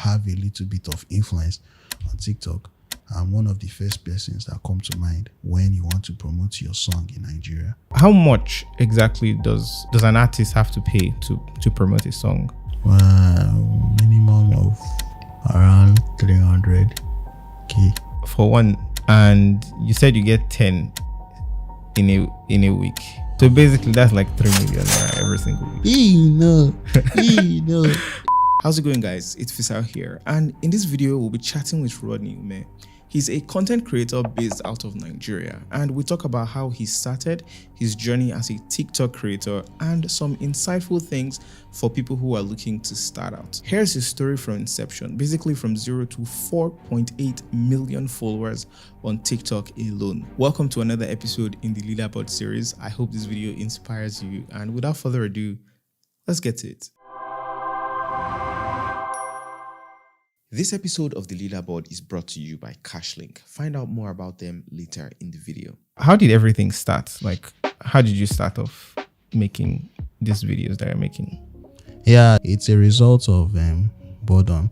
have a little bit of influence on TikTok, I'm one of the first persons that come to mind when you want to promote your song in Nigeria. How much exactly does an artist have to pay to promote a song? Minimum of around 300k for one. And you said you get 10 in a week. So basically that's like 3 million every single week. No. How's it going, guys? It's Fisal here, and in this video we'll be chatting with Rodney. He's a content creator based out of Nigeria, and we talk about how he started, his journey as a TikTok creator, and some insightful things for people who are looking to start out. Here's his story from inception, basically from 0 to 4.8 million followers on TikTok alone. Welcome to another episode in the Leaderboard series. I hope this video inspires you, and without further ado, let's get to it. This episode of the Leaderboard is brought to you by Cashlink. Find out more about them later in the video. How did everything start? Like, how did you start off making these videos that you're making? Yeah, it's a result of boredom.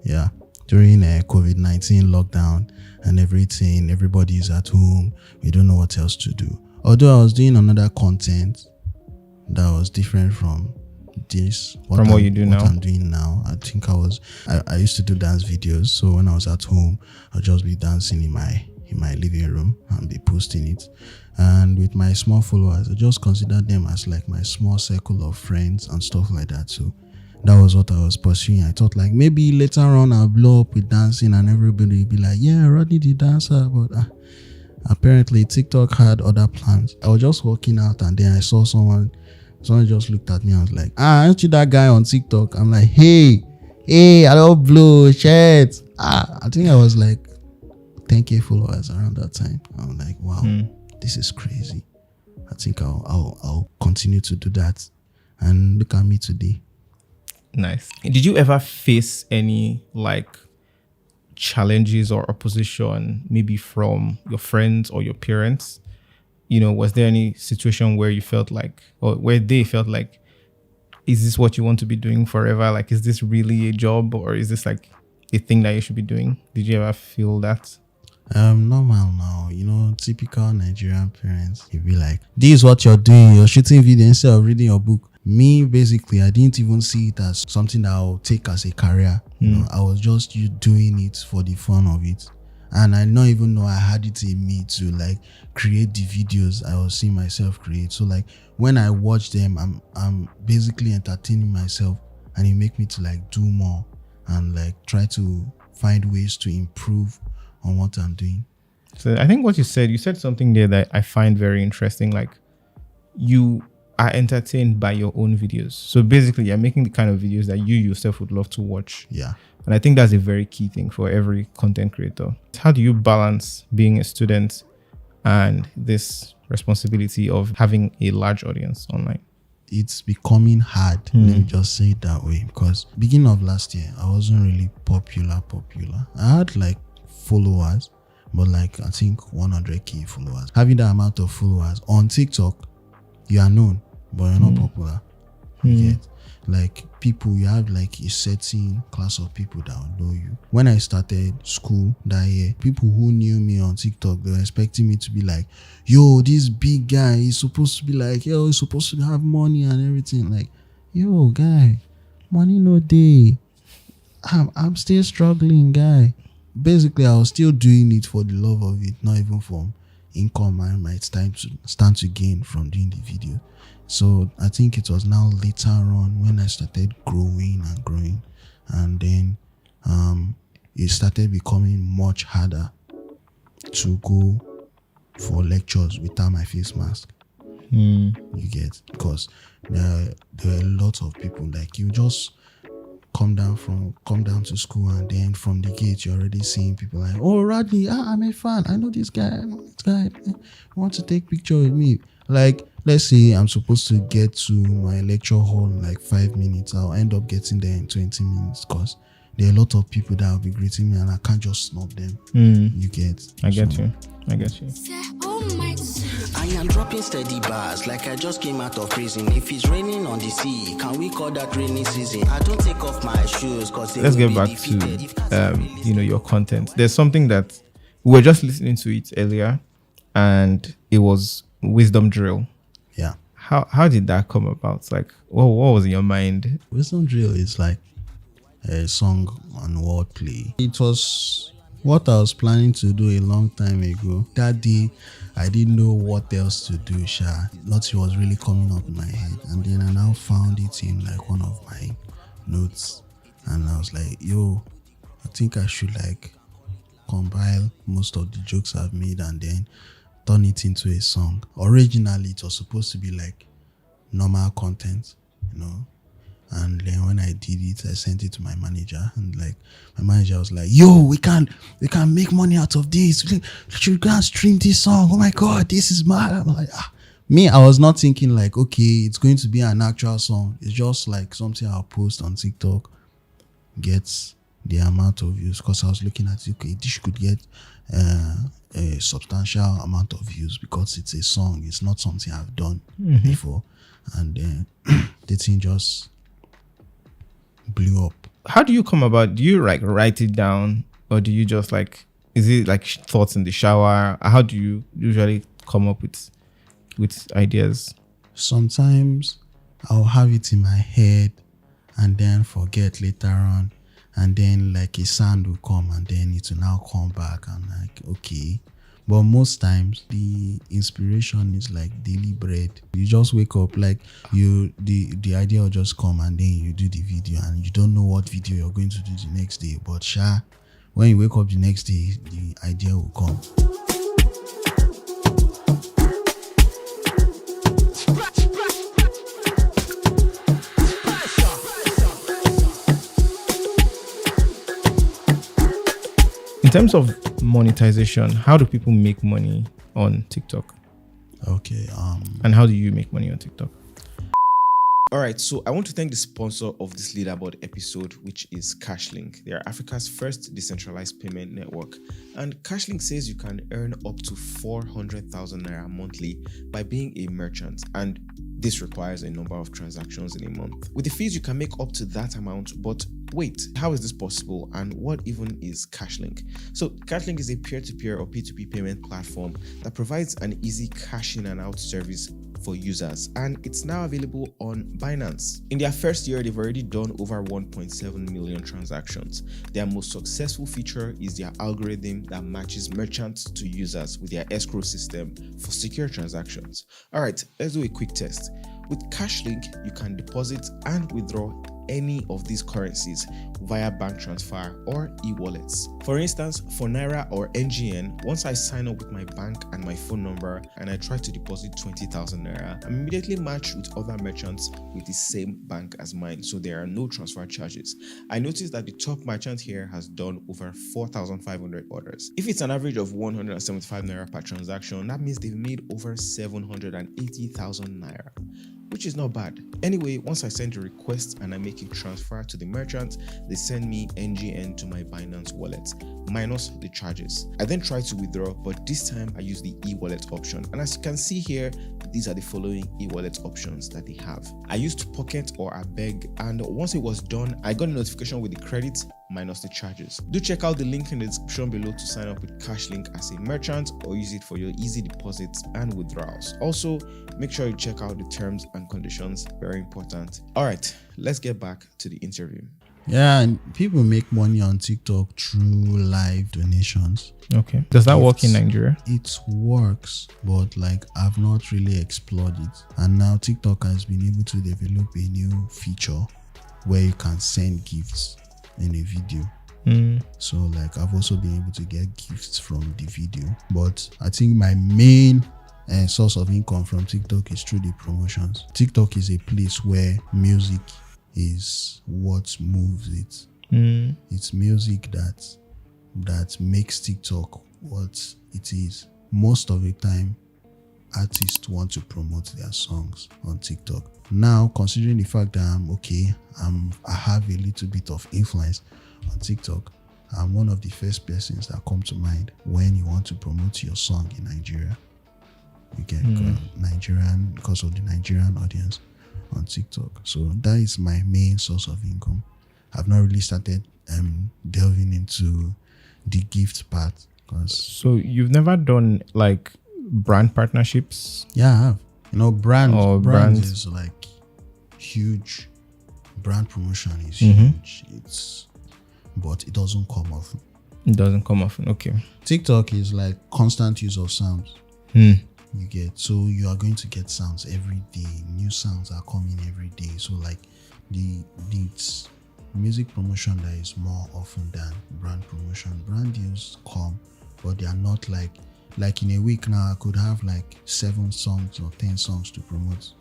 Yeah, during COVID-19 lockdown and everything, everybody's at home. We don't know what else to do. Although I was doing another content that was different from this, what I'm doing now. I think I used to do dance videos, so when I was at home I'll just be dancing in my living room and be posting it. And with my small followers, I just consider them as like my small circle of friends and stuff like that. So that was what I was pursuing. I thought like maybe later on I'll blow up with dancing and everybody will be like, yeah, Rodney the dancer. But apparently TikTok had other plans. I was just walking out and then I saw someone just looked at me and was like, aren't you that guy on TikTok? I'm like, hey, I don't blow shit. I think I was like 10k followers around that time. I'm like, wow, this is crazy. I think I'll continue to do that. And look at me today. Nice. Did you ever face any like challenges or opposition, maybe from your friends or your parents? You know, was there any situation where you felt like, or where they felt like, is this what you want to be doing forever? Like, is this really a job, or is this like a thing that you should be doing? Did you ever feel that? Normal now, typical Nigerian parents. You'd be like, this is what you're doing. You're shooting video instead of reading your book. Me, basically, I didn't even see it as something that I'll take as a career. I was just doing it for the fun of it. And I don't even know I had it in me to like create the videos I was seeing myself create. So like when I watch them, I'm basically entertaining myself, and it make me to like do more and like try to find ways to improve on what I'm doing. So I think what you said something there that I find very interesting. Like, you are entertained by your own videos. So basically you're making the kind of videos that you yourself would love to watch. Yeah. And I think that's a very key thing for every content creator. How do you balance being a student and this responsibility of having a large audience online? It's becoming hard. Let me just say it that way, because beginning of last year, I wasn't really popular. I had like followers, but like I think 100k followers. Having that amount of followers on TikTok, you are known, but you're not popular. Yet, like people, you have like a certain class of people that will know you. When I started school that year, people who knew me on TikTok, they were expecting me to be like, yo, this big guy, he's supposed to be like, yo, he's supposed to have money and everything. Like, yo, guy, money no day. I'm still struggling, guy. Basically, I was still doing it for the love of it, not even from income I might stand to gain from doing the video. So I think it was now later on when I started growing, and then it started becoming much harder to go for lectures without my face mask. You get, because there are a lot of people, like you just come down to school, and then from the gate you're already seeing people like, oh, Rodney, I'm a fan, I know this guy, want to take picture with me. Like, let's say I'm supposed to get to my lecture hall in like 5 minutes, I'll end up getting there in 20 minutes because there are a lot of people that will be greeting me and I can't just snub them. You get? I get you. I am dropping steady bars like I just came out of prison. If it's raining on the sea, can we call that rainy season? I don't take off my shoes because Let's get back to your content. There's something that we were just listening to it earlier, and it was wisdom drill. Yeah. How did that come about? Like, what was in your mind? Wisdom drill is like a song on wordplay. It was what I was planning to do a long time ago. That day, I didn't know what else to do. Nothing was really coming up in my head, and then I now found it in like one of my notes, and I was like, "Yo, I think I should like compile most of the jokes I've made and then turn it into a song." Originally, it was supposed to be like normal content, And then when I did it, I sent it to my manager, and like my manager was like, "Yo, we can make money out of this. We should go and stream this song. Oh my god, this is mad." I'm like, Me, I was not thinking like, okay, it's going to be an actual song. It's just like something I'll post on TikTok, gets the amount of views, because I was looking at it, okay, this could get a substantial amount of views because it's a song. It's not something I've done before, and then the thing just blew up. How do you come about? Do you like write it down, or do you just like, is it like thoughts in the shower? How do you usually come up with ideas? Sometimes I'll have it in my head and then forget later on, and then like a sound will come and then it will now come back and like, okay. But most times the inspiration is like daily bread. You just wake up, like the idea will just come and then you do the video, and you don't know what video you're going to do the next day. But when you wake up the next day, the idea will come. In terms of monetization, how do people make money on TikTok? Okay. And how do you make money on TikTok? All right, so I want to thank the sponsor of this leaderboard episode, which is Cashlink. They are Africa's first decentralized payment network. And Cashlink says you can earn up to 400,000 Naira monthly by being a merchant. And this requires a number of transactions in a month. With the fees, you can make up to that amount. But wait, how is this possible? And what even is Cashlink? So Cashlink is a peer-to-peer or P2P payment platform that provides an easy cash in and out service for users, and it's now available on Binance. In their first year, they've already done over 1.7 million transactions. Their most successful feature is their algorithm that matches merchants to users with their escrow system for secure transactions. All right, let's do a quick test. With Cashlink, you can deposit and withdraw any of these currencies via bank transfer or e-wallets. For instance, for Naira or NGN, once I sign up with my bank and my phone number and I try to deposit 20,000 Naira, I'm immediately matched with other merchants with the same bank as mine, so there are no transfer charges. I noticed that the top merchant here has done over 4,500 orders. If it's an average of 175 Naira per transaction, that means they've made over 780,000 Naira, which is not bad. Anyway, once I send a request and I make a transfer to the merchant, they send me NGN to my Binance wallet, minus the charges. I then try to withdraw, but this time I use the e-wallet option. And as you can see here, these are the following e-wallet options that they have. I used Pocket or Abeg, and once it was done, I got a notification with the credit minus the charges. Do check out the link in the description below to sign up with Cashlink as a merchant or use it for your easy deposits and withdrawals. Also, make sure you check out the terms and conditions, very important. All right, let's get back to the interview. Yeah, and people make money on TikTok through live donations. Okay. Does that work in Nigeria? It works, but like I've not really explored it. And now TikTok has been able to develop a new feature where you can send gifts in a video. So like I've also been able to get gifts from the video. But I think my main source of income from TikTok is through the promotions. TikTok is a place where music is what moves it. It's music that makes TikTok what it is. Most of the time, artists want to promote their songs on TikTok. Now, considering the fact that I have a little bit of influence on TikTok, I'm one of the first persons that come to mind when you want to promote your song in Nigeria. You get Nigerian, because of the Nigerian audience on TikTok. So that is my main source of income. I've not really started delving into the gift part. So you've never done like brand partnerships? Yeah, I have. You know, brands brands is like huge. Brand promotion is huge. But it doesn't come often. It doesn't come often. Okay. TikTok is like constant use of sounds. You get, so you are going to get sounds every day. New sounds are coming every day. So like the music promotion that is more often than brand promotion. Brand deals come, but they are not like in a week now. I could have like 7 songs or 10 songs to promote.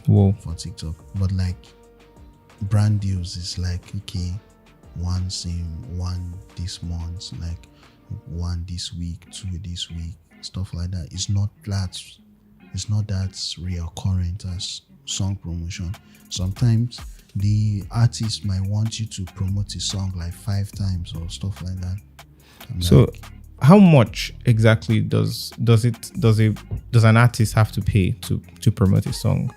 Whoa. For TikTok. But like brand deals is like, okay, one this month, like 1 this week, 2 this week, stuff like that. It's not that reoccurrent as song promotion. Sometimes the artist might want you to promote a song like 5 times or stuff like that. So how much exactly does an artist have to pay to promote a song?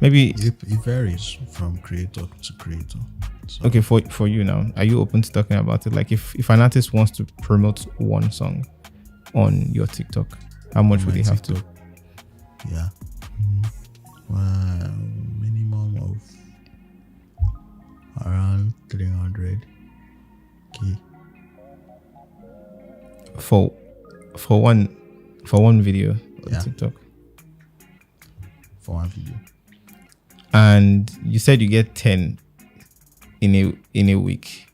Maybe it varies from creator to creator. So, okay, for you now, are you open to talking about it? Like if an artist wants to promote one song on your TikTok, how much would they have to? Yeah. Well, minimum of around 300k for one video on TikTok. For one video. And you said you get 10 in a week.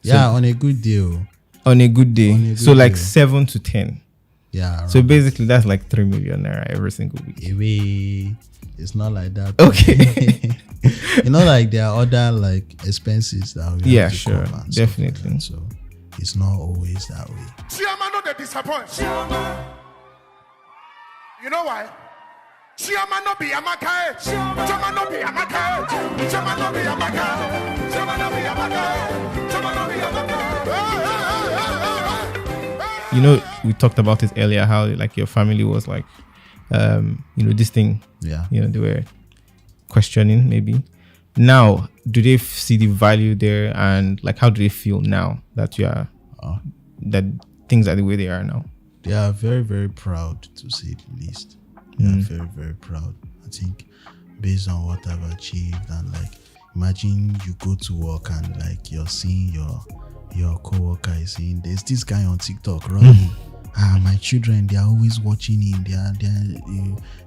Yeah, on a good deal. On a good day. So like 7 to 10. Yeah. So basically that's like 3 million naira every single week. It's not like that. Okay. You know, like there are other like expenses that we have to cover and definitely. Like that, so it's not always that way. Chiama no dey disappoint. You know why? Chiama no be Amaka. Chiama no be Amaka. Chiama no be Amaka. Chiama no be Amaka. Chiama no be Amaka. You know, we talked about it earlier, how like your family was like, this thing. Yeah. They were questioning maybe. Now, do they see the value there, and like how do they feel now that you are that things are the way they are now? They are very, very proud, to say the least. They are very, very proud. I think based on what I've achieved, and like imagine you go to work and like you're seeing your co-worker is saying, there's this guy on TikTok, Rodney. My children, they are always watching him. They are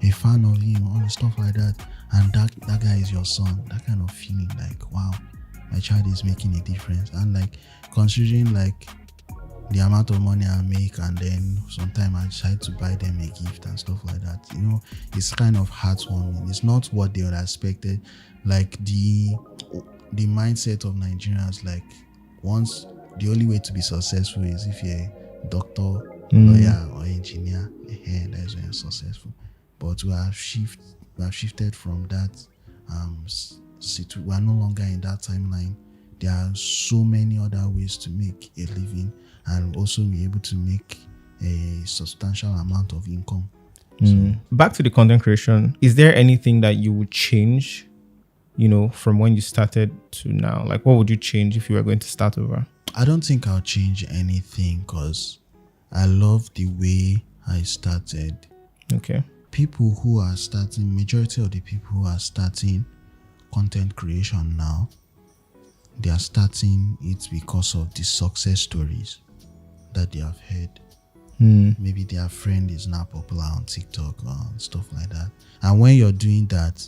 a fan of him, all the stuff like that. And that guy is your son. That kind of feeling, like, wow, my child is making a difference. And like considering like the amount of money I make, and then sometimes I decide to buy them a gift and stuff like that. It's kind of heartwarming. It's not what they would have expected. Like the mindset of Nigerians, like once the only way to be successful is if you're a doctor, lawyer, or engineer. That's when you're successful. But we have shifted from that. We are no longer in that timeline. There are so many other ways to make a living and also be able to make a substantial amount of income. So, back to the content creation, is there anything that you would change, from when you started to now? Like, what would you change if you were going to start over? I don't think I'll change anything because I love the way I started. Okay. People who are starting, majority of the people who are starting content creation now, they are starting it because of the success stories that they have heard. Maybe their friend is now popular on TikTok or stuff like that. And when you're doing that,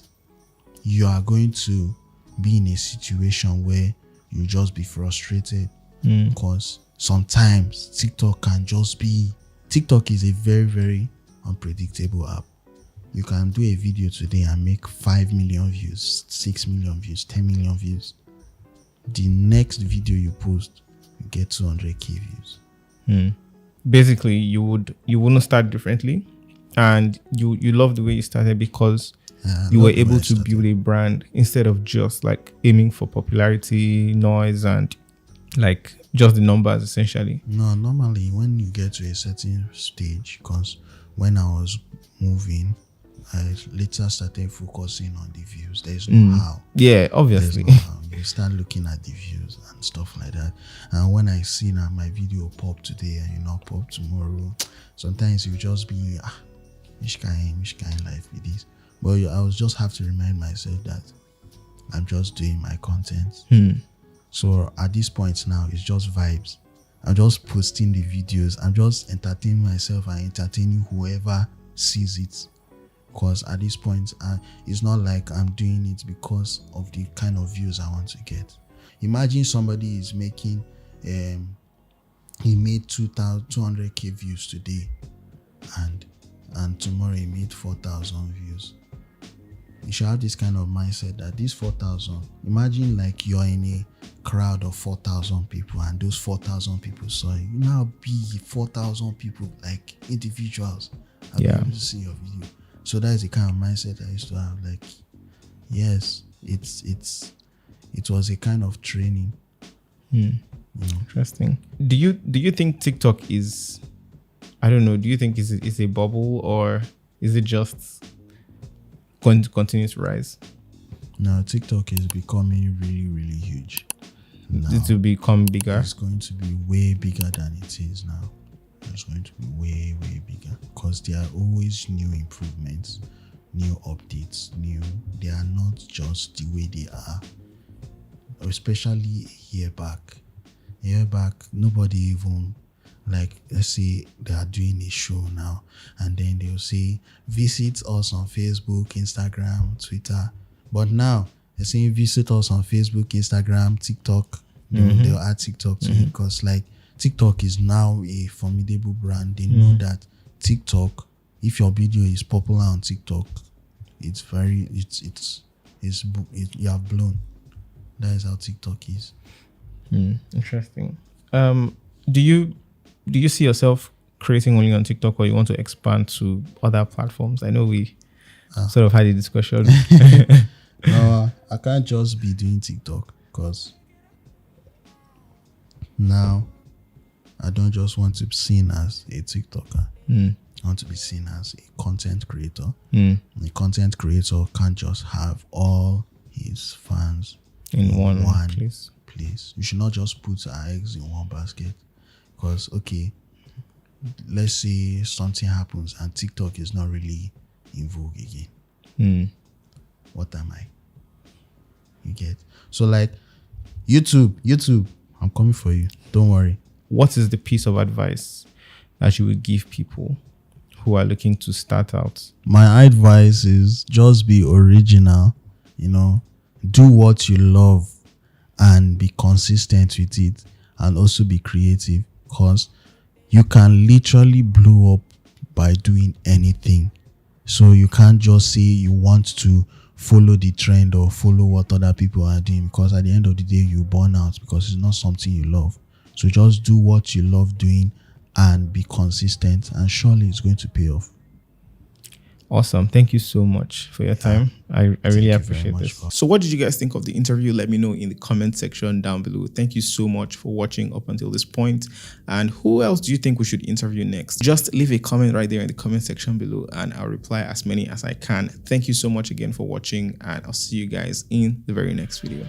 you are going to be in a situation where you just be frustrated because sometimes TikTok is a very, very unpredictable app. You can do a video today and make 5 million views, 6 million views, 10 million views. The next video you post, you get 200k views. Basically, you wouldn't start differently, and you love the way you started because you were able to build a brand instead of just like aiming for popularity, noise, and Like just the numbers essentially? No, normally when you get to a certain stage, because when I was moving, I later started focusing on the views. There's no how. Yeah, There's obviously. no how. You start looking at the views and stuff like that. And when I see that my video pop today and you not pop tomorrow, sometimes you just be which kind life it is. But I was just have to remind myself that I'm just doing my content. So at this point now, it's just vibes. I'm just posting the videos. I'm just entertaining myself and entertaining whoever sees it. Because at this point, it's not like I'm doing it because of the kind of views I want to get. Imagine somebody is making, he made 200k views today, and tomorrow he made 4,000 views. You should have this kind of mindset that these 4,000, imagine like you're in a crowd of 4,000 people and those 4,000 people saw you. You now be 4,000 people like individuals and be able to see your video. So that is the kind of mindset I used to have. Like, yes, it was a kind of training. Interesting. Do you think TikTok is, I don't know, do you think is a bubble, or is it just going to continue to rise? Now TikTok is becoming really, really huge. Now, It will become bigger. it's going to be way bigger than it is now. It's going to be way, way bigger because there are always new improvements, new updates, they are not just the way they are. Especially a year back, nobody even, like, let's say they are doing a show now and then they'll say visit us on Facebook, Instagram, Twitter. But now they're saying visit us on Facebook, Instagram, TikTok. They'll add TikTok to it because like TikTok is now a formidable brand. They know that TikTok, if your video is popular on TikTok, you have blown. That is how TikTok is. Interesting. Do you see yourself creating only on TikTok, or you want to expand to other platforms? I know we sort of had a discussion. No, I can't just be doing TikTok because now I don't just want to be seen as a TikToker. I want to be seen as a content creator. A content creator can't just have all his fans in one place. You should not just put our eggs in one basket. Because, okay, let's say something happens and TikTok is not really in vogue again. What am I? You get? So, like, YouTube, I'm coming for you. Don't worry. What is the piece of advice that you would give people who are looking to start out? My advice is just be original, do what you love and be consistent with it, and also be creative, because you can literally blow up by doing anything. So you can't just say you want to follow the trend or follow what other people are doing, because at the end of the day you burn out because it's not something you love. So just do what you love doing and be consistent, and surely it's going to pay off. Awesome. Thank you so much for your time. I really appreciate this. So what did you guys think of the interview? Let me know in the comment section down below. Thank you so much for watching up until this point. And who else do you think we should interview next? Just leave a comment right there in the comment section below and I'll reply as many as I can. Thank you so much again for watching, and I'll see you guys in the very next video.